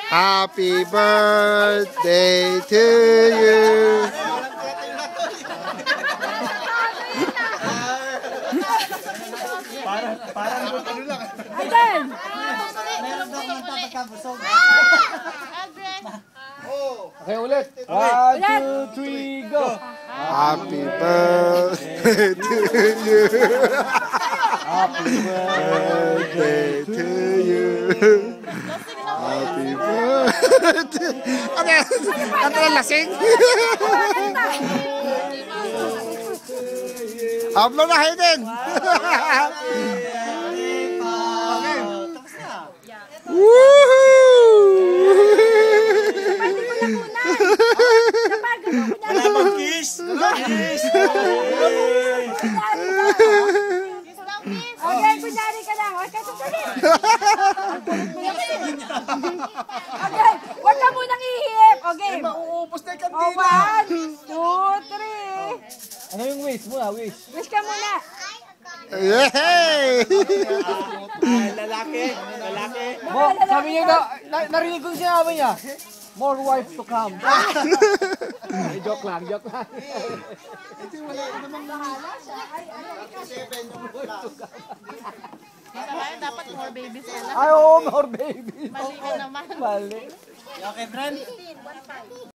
Happy birthday to you. Parang ano lang. Again! Meron daw kang pagkabusog. Okay, ulit. 1, 2, 3, go. Happy birthday to you. Happy Birthday to you. Happy birthday. Ano na lasing? Hablo na Hayden. Wala bang kiss? Kiss! Okay, kunyari ka lang. Okay, kunyari. Okay, huwag ka munang ihip. Okay. Mauupos na yung Oh, kandila. 1, 2, 3. Ano yung wish mo wish? Wish ka muna. Yay! Lalaki. Lalaki. Mo, sabi niya daw, narinig ko yung sinabi niya. More wife to come. Joke lang, joke lang. Dapat more babies ka lang. Ay, oo, more baby. Mali ka naman. Mali. Okay, friend.